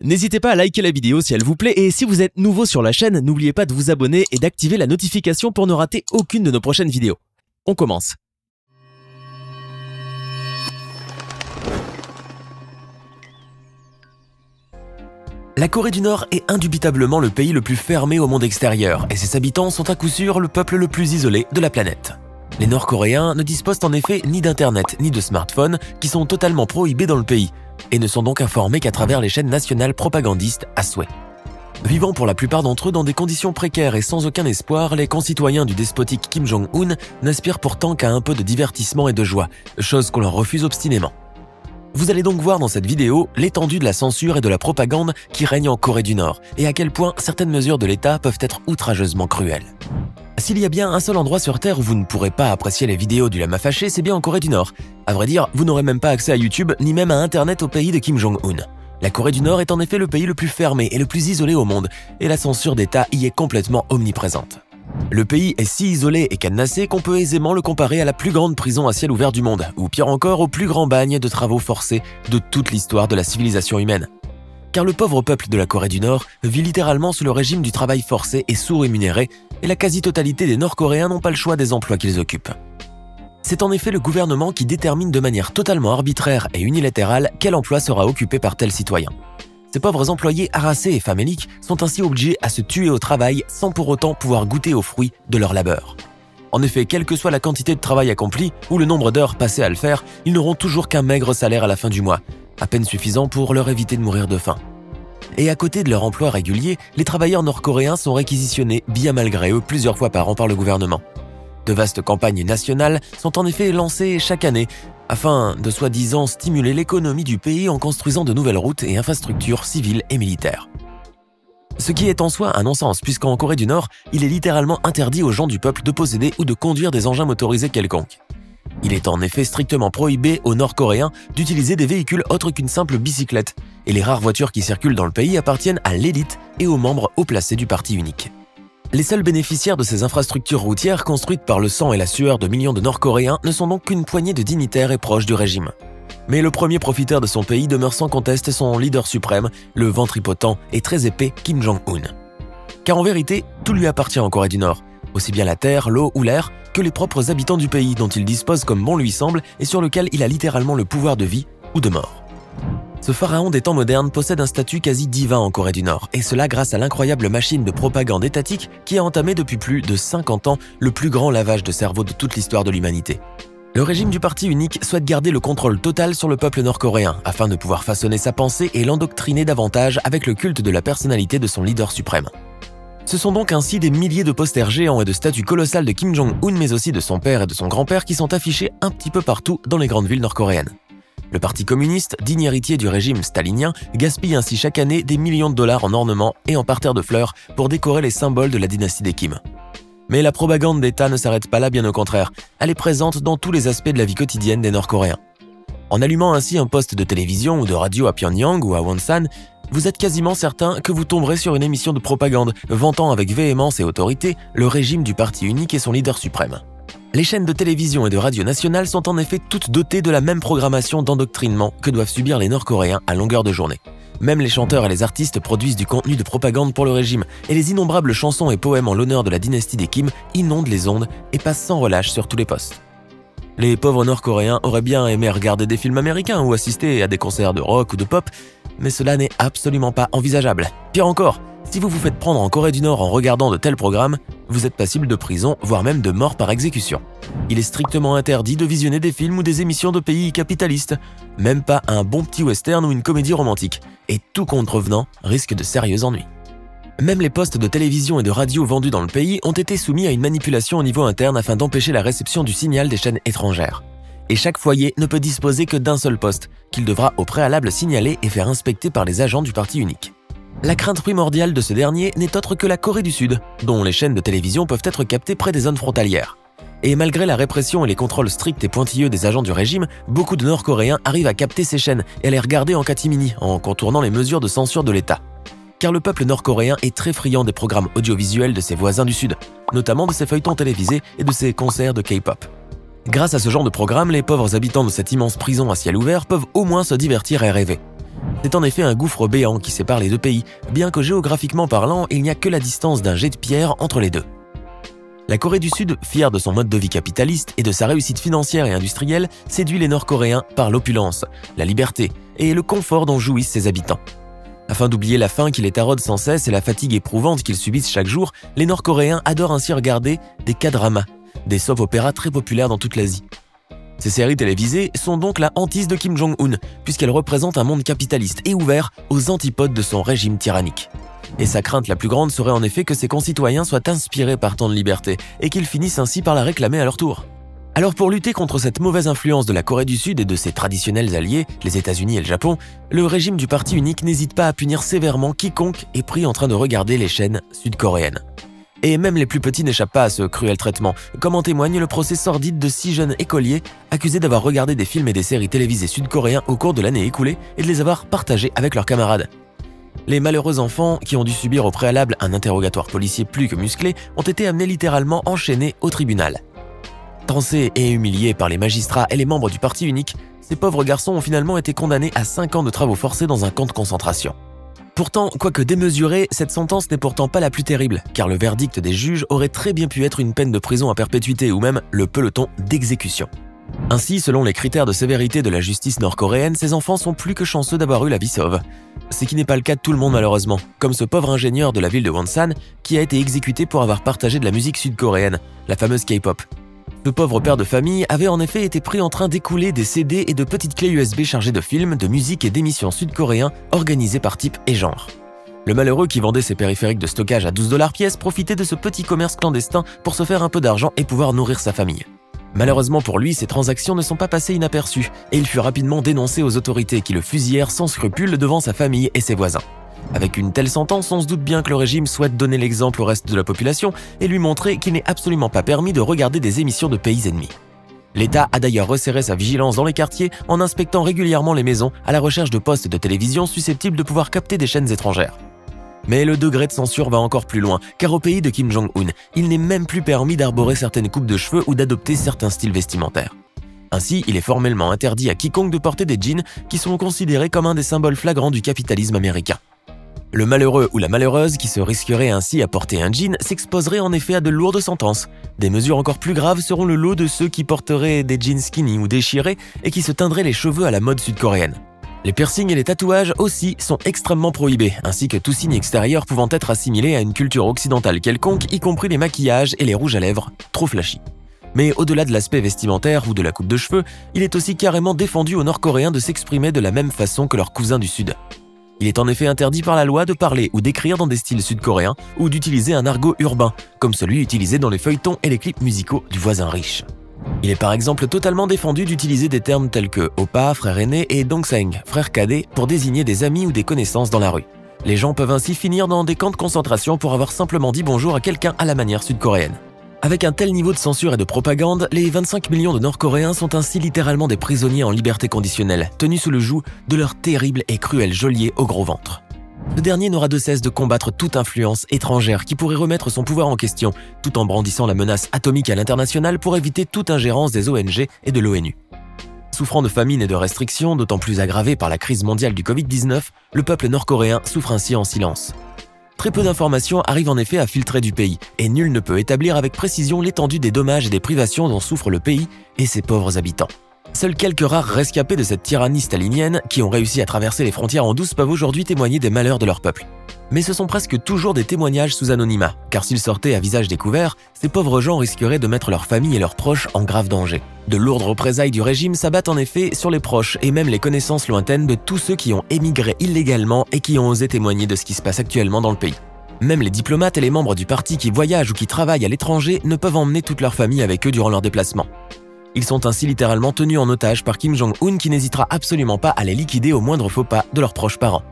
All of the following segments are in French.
N'hésitez pas à liker la vidéo si elle vous plaît et si vous êtes nouveau sur la chaîne, n'oubliez pas de vous abonner et d'activer la notification pour ne rater aucune de nos prochaines vidéos. On commence. La Corée du Nord est indubitablement le pays le plus fermé au monde extérieur et ses habitants sont à coup sûr le peuple le plus isolé de la planète. Les Nord-Coréens ne disposent en effet ni d'internet ni de smartphones qui sont totalement prohibés dans le pays et ne sont donc informés qu'à travers les chaînes nationales propagandistes à souhait. Vivant pour la plupart d'entre eux dans des conditions précaires et sans aucun espoir, les concitoyens du despotique Kim Jong-un n'aspirent pourtant qu'à un peu de divertissement et de joie, chose qu'on leur refuse obstinément. Vous allez donc voir dans cette vidéo l'étendue de la censure et de la propagande qui règne en Corée du Nord et à quel point certaines mesures de l'État peuvent être outrageusement cruelles. S'il y a bien un seul endroit sur Terre où vous ne pourrez pas apprécier les vidéos du lama fâché, c'est bien en Corée du Nord. À vrai dire, vous n'aurez même pas accès à YouTube ni même à Internet au pays de Kim Jong-un. La Corée du Nord est en effet le pays le plus fermé et le plus isolé au monde et la censure d'État y est complètement omniprésente. Le pays est si isolé et cadenassé qu'on peut aisément le comparer à la plus grande prison à ciel ouvert du monde, ou pire encore au plus grand bagne de travaux forcés de toute l'histoire de la civilisation humaine. Car le pauvre peuple de la Corée du Nord vit littéralement sous le régime du travail forcé et sous-rémunéré, et la quasi-totalité des Nord-Coréens n'ont pas le choix des emplois qu'ils occupent. C'est en effet le gouvernement qui détermine de manière totalement arbitraire et unilatérale quel emploi sera occupé par tel citoyen. Ces pauvres employés harassés et faméliques sont ainsi obligés à se tuer au travail sans pour autant pouvoir goûter aux fruits de leur labeur. En effet, quelle que soit la quantité de travail accompli ou le nombre d'heures passées à le faire, ils n'auront toujours qu'un maigre salaire à la fin du mois, à peine suffisant pour leur éviter de mourir de faim. Et à côté de leur emploi régulier, les travailleurs nord-coréens sont réquisitionnés bien malgré eux plusieurs fois par an par le gouvernement. De vastes campagnes nationales sont en effet lancées chaque année afin de soi-disant stimuler l'économie du pays en construisant de nouvelles routes et infrastructures civiles et militaires. Ce qui est en soi un non-sens puisqu'en Corée du Nord, il est littéralement interdit aux gens du peuple de posséder ou de conduire des engins motorisés quelconques. Il est en effet strictement prohibé aux Nord-Coréens d'utiliser des véhicules autres qu'une simple bicyclette, et les rares voitures qui circulent dans le pays appartiennent à l'élite et aux membres haut placés du parti unique. Les seuls bénéficiaires de ces infrastructures routières construites par le sang et la sueur de millions de Nord-Coréens ne sont donc qu'une poignée de dignitaires et proches du régime. Mais le premier profiteur de son pays demeure sans conteste son leader suprême, le ventripotent et très épais Kim Jong-un. Car en vérité, tout lui appartient en Corée du Nord, aussi bien la terre, l'eau ou l'air, que les propres habitants du pays dont il dispose comme bon lui semble et sur lequel il a littéralement le pouvoir de vie ou de mort. Ce pharaon des temps modernes possède un statut quasi divin en Corée du Nord, et cela grâce à l'incroyable machine de propagande étatique qui a entamé depuis plus de 50 ans le plus grand lavage de cerveau de toute l'histoire de l'humanité. Le régime du parti unique souhaite garder le contrôle total sur le peuple nord-coréen afin de pouvoir façonner sa pensée et l'endoctriner davantage avec le culte de la personnalité de son leader suprême. Ce sont donc ainsi des milliers de posters géants et de statues colossales de Kim Jong-un mais aussi de son père et de son grand-père qui sont affichés un petit peu partout dans les grandes villes nord-coréennes. Le parti communiste, digne héritier du régime stalinien, gaspille ainsi chaque année des millions de dollars en ornements et en parterres de fleurs pour décorer les symboles de la dynastie des Kim. Mais la propagande d'État ne s'arrête pas là, bien au contraire. Elle est présente dans tous les aspects de la vie quotidienne des Nord-Coréens. En allumant ainsi un poste de télévision ou de radio à Pyongyang ou à Wonsan, vous êtes quasiment certain que vous tomberez sur une émission de propagande vantant avec véhémence et autorité le régime du parti unique et son leader suprême. Les chaînes de télévision et de radio nationales sont en effet toutes dotées de la même programmation d'endoctrinement que doivent subir les Nord-Coréens à longueur de journée. Même les chanteurs et les artistes produisent du contenu de propagande pour le régime, et les innombrables chansons et poèmes en l'honneur de la dynastie des Kim inondent les ondes et passent sans relâche sur tous les postes. Les pauvres Nord-Coréens auraient bien aimé regarder des films américains ou assister à des concerts de rock ou de pop, mais cela n'est absolument pas envisageable. Pire encore, si vous vous faites prendre en Corée du Nord en regardant de tels programmes, vous êtes passible de prison, voire même de mort par exécution. Il est strictement interdit de visionner des films ou des émissions de pays capitalistes, même pas un bon petit western ou une comédie romantique, et tout contrevenant risque de sérieux ennuis. Même les postes de télévision et de radio vendus dans le pays ont été soumis à une manipulation au niveau interne afin d'empêcher la réception du signal des chaînes étrangères. Et chaque foyer ne peut disposer que d'un seul poste, qu'il devra au préalable signaler et faire inspecter par les agents du parti unique. La crainte primordiale de ce dernier n'est autre que la Corée du Sud, dont les chaînes de télévision peuvent être captées près des zones frontalières. Et malgré la répression et les contrôles stricts et pointilleux des agents du régime, beaucoup de Nord-Coréens arrivent à capter ces chaînes et à les regarder en catimini, en contournant les mesures de censure de l'État. Car le peuple nord-coréen est très friand des programmes audiovisuels de ses voisins du Sud, notamment de ses feuilletons télévisés et de ses concerts de K-pop. Grâce à ce genre de programme, les pauvres habitants de cette immense prison à ciel ouvert peuvent au moins se divertir et rêver. C'est en effet un gouffre béant qui sépare les deux pays, bien que géographiquement parlant, il n'y a que la distance d'un jet de pierre entre les deux. La Corée du Sud, fière de son mode de vie capitaliste et de sa réussite financière et industrielle, séduit les Nord-Coréens par l'opulence, la liberté et le confort dont jouissent ses habitants. Afin d'oublier la faim qui les taraude sans cesse et la fatigue éprouvante qu'ils subissent chaque jour, les Nord-Coréens adorent ainsi regarder des K-dramas, des soap-opéras très populaires dans toute l'Asie. Ces séries télévisées sont donc la hantise de Kim Jong-un, puisqu'elles représentent un monde capitaliste et ouvert aux antipodes de son régime tyrannique. Et sa crainte la plus grande serait en effet que ses concitoyens soient inspirés par tant de liberté et qu'ils finissent ainsi par la réclamer à leur tour. Alors pour lutter contre cette mauvaise influence de la Corée du Sud et de ses traditionnels alliés, les États-Unis et le Japon, le régime du parti unique n'hésite pas à punir sévèrement quiconque est pris en train de regarder les chaînes sud-coréennes. Et même les plus petits n'échappent pas à ce cruel traitement, comme en témoigne le procès sordide de 6 jeunes écoliers accusés d'avoir regardé des films et des séries télévisées sud-coréens au cours de l'année écoulée et de les avoir partagés avec leurs camarades. Les malheureux enfants, qui ont dû subir au préalable un interrogatoire policier plus que musclé, ont été amenés littéralement enchaînés au tribunal. Tancés et humiliés par les magistrats et les membres du parti unique, ces pauvres garçons ont finalement été condamnés à 5 ans de travaux forcés dans un camp de concentration. Pourtant, quoique démesurée, cette sentence n'est pourtant pas la plus terrible, car le verdict des juges aurait très bien pu être une peine de prison à perpétuité ou même le peloton d'exécution. Ainsi, selon les critères de sévérité de la justice nord-coréenne, ces enfants sont plus que chanceux d'avoir eu la vie sauve. Ce qui n'est pas le cas de tout le monde malheureusement, comme ce pauvre ingénieur de la ville de Wonsan qui a été exécuté pour avoir partagé de la musique sud-coréenne, la fameuse K-pop. Ce pauvre père de famille avait en effet été pris en train d'écouler des CD et de petites clés USB chargées de films, de musique et d'émissions sud-coréens organisés par type et genre. Le malheureux qui vendait ses périphériques de stockage à 12 $ pièce profitait de ce petit commerce clandestin pour se faire un peu d'argent et pouvoir nourrir sa famille. Malheureusement pour lui, ces transactions ne sont pas passées inaperçues et il fut rapidement dénoncé aux autorités qui le fusillèrent sans scrupule devant sa famille et ses voisins. Avec une telle sentence, on se doute bien que le régime souhaite donner l'exemple au reste de la population et lui montrer qu'il n'est absolument pas permis de regarder des émissions de pays ennemis. L'État a d'ailleurs resserré sa vigilance dans les quartiers en inspectant régulièrement les maisons à la recherche de postes de télévision susceptibles de pouvoir capter des chaînes étrangères. Mais le degré de censure va encore plus loin, car au pays de Kim Jong-un, il n'est même plus permis d'arborer certaines coupes de cheveux ou d'adopter certains styles vestimentaires. Ainsi, il est formellement interdit à quiconque de porter des jeans qui sont considérés comme un des symboles flagrants du capitalisme américain. Le malheureux ou la malheureuse qui se risquerait ainsi à porter un jean s'exposerait en effet à de lourdes sentences. Des mesures encore plus graves seront le lot de ceux qui porteraient des jeans skinny ou déchirés et qui se teindraient les cheveux à la mode sud-coréenne. Les piercings et les tatouages aussi sont extrêmement prohibés, ainsi que tout signe extérieur pouvant être assimilé à une culture occidentale quelconque, y compris les maquillages et les rouges à lèvres, trop flashy. Mais au-delà de l'aspect vestimentaire ou de la coupe de cheveux, il est aussi carrément défendu aux Nord-Coréens de s'exprimer de la même façon que leurs cousins du Sud. Il est en effet interdit par la loi de parler ou d'écrire dans des styles sud-coréens ou d'utiliser un argot urbain, comme celui utilisé dans les feuilletons et les clips musicaux du voisin riche. Il est par exemple totalement défendu d'utiliser des termes tels que oppa, frère aîné, et dongseng, frère cadet, pour désigner des amis ou des connaissances dans la rue. Les gens peuvent ainsi finir dans des camps de concentration pour avoir simplement dit bonjour à quelqu'un à la manière sud-coréenne. Avec un tel niveau de censure et de propagande, les 25 millions de Nord-Coréens sont ainsi littéralement des prisonniers en liberté conditionnelle, tenus sous le joug de leur terrible et cruel geôlier au gros ventre. Ce dernier n'aura de cesse de combattre toute influence étrangère qui pourrait remettre son pouvoir en question, tout en brandissant la menace atomique à l'international pour éviter toute ingérence des ONG et de l'ONU. Souffrant de famine et de restrictions, d'autant plus aggravées par la crise mondiale du Covid-19, le peuple nord-coréen souffre ainsi en silence. Très peu d'informations arrivent en effet à filtrer du pays, et nul ne peut établir avec précision l'étendue des dommages et des privations dont souffre le pays et ses pauvres habitants. Seuls quelques rares rescapés de cette tyrannie stalinienne qui ont réussi à traverser les frontières en douce peuvent aujourd'hui témoigner des malheurs de leur peuple. Mais ce sont presque toujours des témoignages sous anonymat, car s'ils sortaient à visage découvert, ces pauvres gens risqueraient de mettre leur famille et leurs proches en grave danger. De lourdes représailles du régime s'abattent en effet sur les proches et même les connaissances lointaines de tous ceux qui ont émigré illégalement et qui ont osé témoigner de ce qui se passe actuellement dans le pays. Même les diplomates et les membres du parti qui voyagent ou qui travaillent à l'étranger ne peuvent emmener toute leur famille avec eux durant leur déplacement. Ils sont ainsi littéralement tenus en otage par Kim Jong-un qui n'hésitera absolument pas à les liquider au moindre faux pas de leurs proches parents.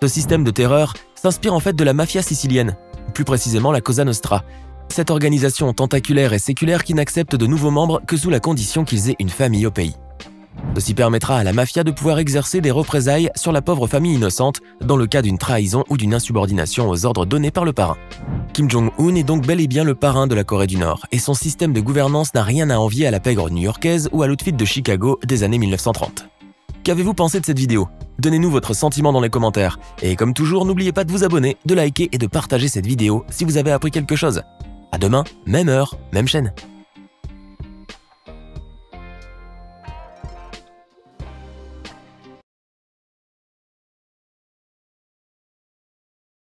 Ce système de terreur s'inspire en fait de la mafia sicilienne, plus précisément la Cosa Nostra, cette organisation tentaculaire et séculaire qui n'accepte de nouveaux membres que sous la condition qu'ils aient une famille au pays. Ceci permettra à la mafia de pouvoir exercer des représailles sur la pauvre famille innocente dans le cas d'une trahison ou d'une insubordination aux ordres donnés par le parrain. Kim Jong-un est donc bel et bien le parrain de la Corée du Nord et son système de gouvernance n'a rien à envier à la pègre new-yorkaise ou à l'outfit de Chicago des années 1930. Qu'avez-vous pensé de cette vidéo? Donnez-nous votre sentiment dans les commentaires. Et comme toujours, n'oubliez pas de vous abonner, de liker et de partager cette vidéo si vous avez appris quelque chose. À demain, même heure, même chaîne.